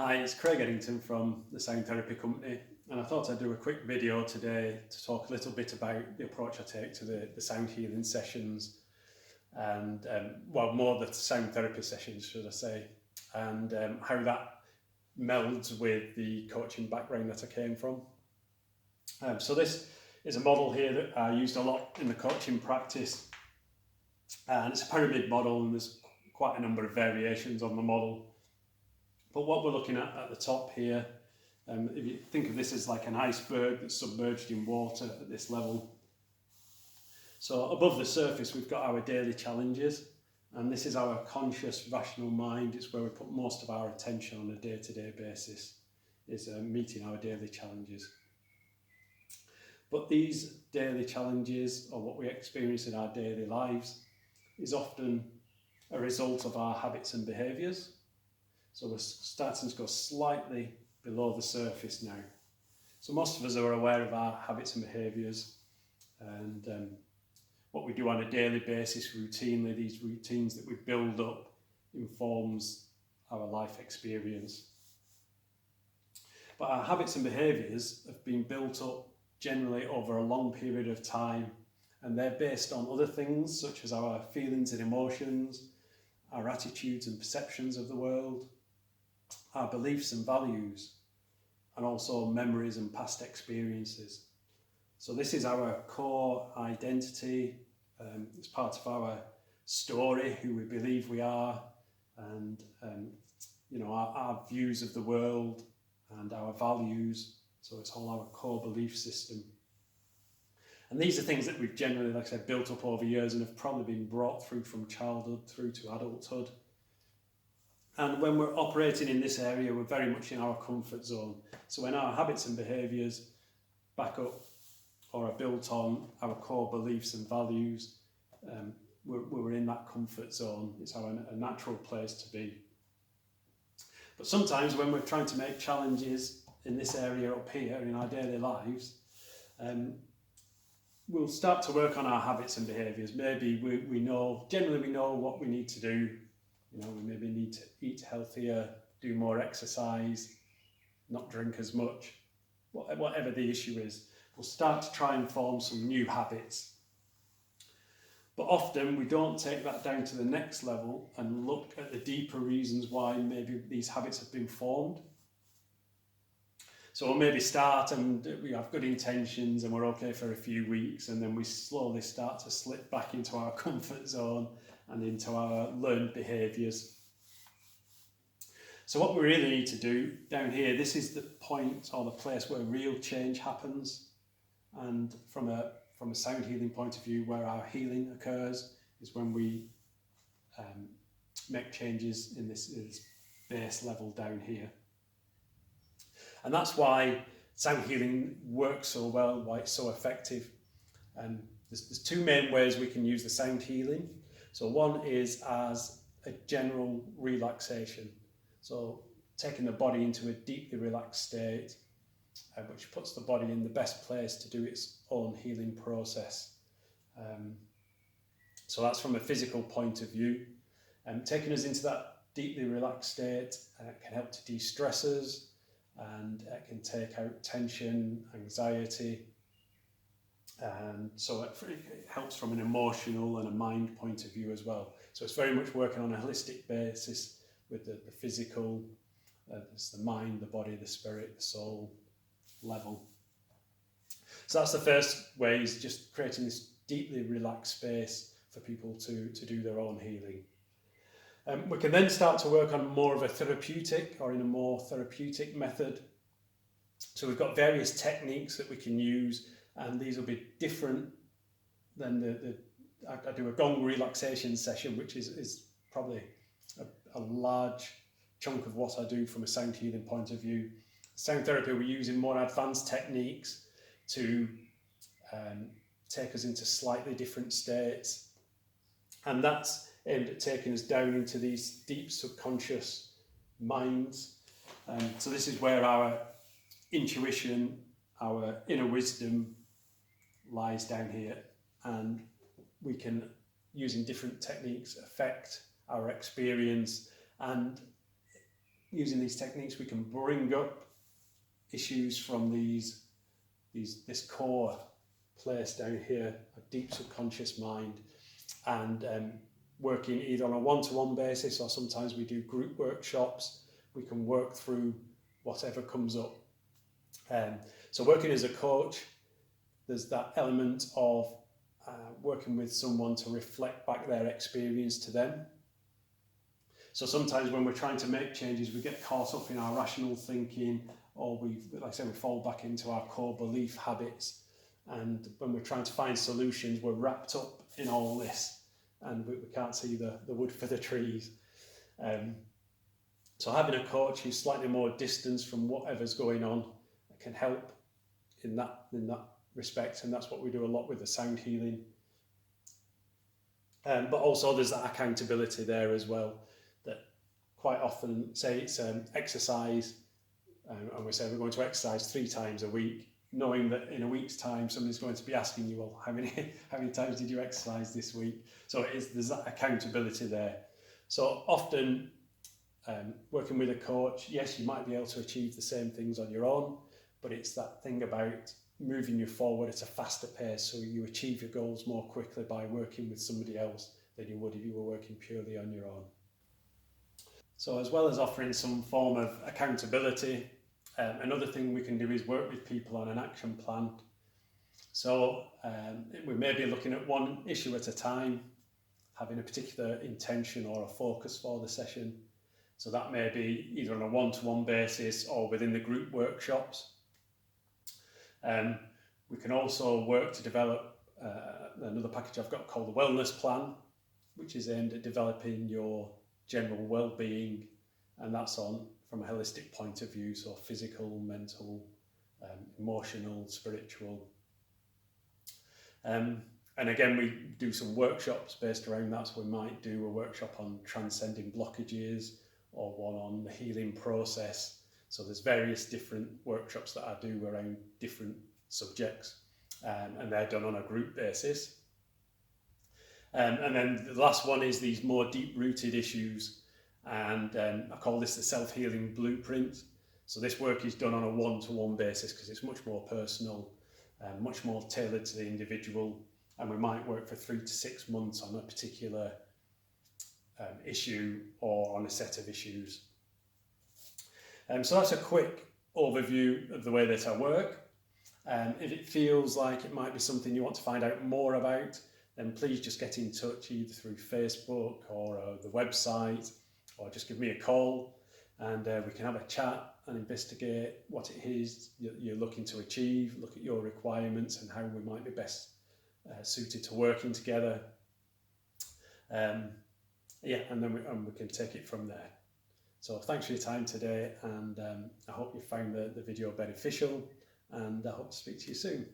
Hi, it's Craig Eddington from the Sound Therapy Company, and I thought I'd do a quick video today to talk a little bit about the approach I take to the sound healing sessions and, well, more the sound therapy sessions, should I say, and how that melds with the coaching background that I came from. So this is a model here that I used a lot in the coaching practice, and it's a pyramid model, and there's quite a number of variations on the model. But what we're looking at the top here, if you think of this as like an iceberg that's submerged in water at this level. So above the surface, we've got our daily challenges, and this is our conscious, rational mind. It's where we put most of our attention on a day-to-day basis, is meeting our daily challenges. But these daily challenges, or what we experience in our daily lives, is often a result of our habits and behaviours. So we're starting to go slightly below the surface now. So most of us are aware of our habits and behaviours and what we do on a daily basis routinely. These routines that we build up informs our life experience. But our habits and behaviours have been built up generally over a long period of time, and they're based on other things such as our feelings and emotions, our attitudes and perceptions of the world, our beliefs and values, and also memories and past experiences. So this is our core identity. It's part of our story, who we believe we are, and our views of the world and our values. So it's all our core belief system. And these are things that we've generally, like I said, built up over years and have probably been brought through from childhood through to adulthood. And when we're operating in this area, we're very much in our comfort zone. So when our habits and behaviours back up or are built on our core beliefs and values, we're in that comfort zone. It's a natural place to be. But sometimes when we're trying to make challenges in this area up here in our daily lives, we'll start to work on our habits and behaviours. Maybe we know what we need to do. We maybe need to eat healthier, do more exercise, not drink as much, whatever the issue is. We'll start to try and form some new habits. But often we don't take that down to the next level and look at the deeper reasons why maybe these habits have been formed. So we'll maybe start and we have good intentions and we're okay for a few weeks, and then we slowly start to slip back into our comfort zone and into our learned behaviours. So what we really need to do down here, this is the point or the place where real change happens. And from a sound healing point of view, where our healing occurs is when we make changes in this base level down here. And that's why sound healing works so well, why it's so effective. And there's two main ways we can use the sound healing. So one is as a general relaxation. So taking the body into a deeply relaxed state, which puts the body in the best place to do its own healing process. So that's from a physical point of view. Taking us into that deeply relaxed state can help to de-stress us, and it can take out tension, anxiety. And so it helps from an emotional and a mind point of view as well. So it's very much working on a holistic basis with the physical, it's the mind, the body, the spirit, the soul level. So that's the first way, is just creating this deeply relaxed space for people to do their own healing. We can then start to work on more of a therapeutic or in a more therapeutic method. So we've got various techniques that we can use, and these will be different than I do a gong relaxation session, which is probably a large chunk of what I do from a sound healing point of view. Sound therapy, we're using more advanced techniques to take us into slightly different states, and that's aimed at taking us down into these deep subconscious minds. So this is where our intuition, our inner wisdom lies down here, and we can, using different techniques, affect our experience and using these techniques, we can bring up issues from this core place down here, a deep subconscious mind, and working either on a one-to-one basis, or sometimes we do group workshops. We can work through whatever comes up. So working as a coach, there's that element of working with someone to reflect back their experience to them. So sometimes when we're trying to make changes, we get caught up in our rational thinking, or we fall back into our core belief habits. And when we're trying to find solutions, we're wrapped up in all this, and we can't see the wood for the trees. So having a coach who's slightly more distanced from whatever's going on can help in that respect, and that's what we do a lot with the sound healing. But also there's that accountability there as well, that quite often, say it's exercise, and we say we're going to exercise 3 times a week, knowing that in a week's time somebody's going to be asking you, well, how many times did you exercise this week? So there's that accountability there. So often working with a coach, yes, you might be able to achieve the same things on your own, but it's that thing about moving you forward at a faster pace, so you achieve your goals more quickly by working with somebody else than you would if you were working purely on your own. So as well as offering some form of accountability, another thing we can do is work with people on an action plan. So we may be looking at one issue at a time, having a particular intention or a focus for the session. So that may be either on a one-to-one basis or within the group workshops. We can also work to develop another package I've got called the Wellness Plan, which is aimed at developing your general well-being, and that's on from a holistic point of view, so physical, mental, emotional, spiritual. And again, we do some workshops based around that, so we might do a workshop on transcending blockages, or one on the healing process. So there's various different workshops that I do around different subjects, and they're done on a group basis. And then the last one is these more deep-rooted issues, and I call this the self-healing blueprint. So this work is done on a one-to-one basis because it's much more personal, much more tailored to the individual, and we might work for 3 to 6 months on a particular issue or on a set of issues. So that's a quick overview of the way that I work. If it feels like it might be something you want to find out more about, then please just get in touch either through Facebook or the website, or just give me a call, and we can have a chat and investigate what it is you're looking to achieve, look at your requirements and how we might be best suited to working together. And then we can take it from there. So thanks for your time today, and I hope you found the video beneficial, and I hope to speak to you soon.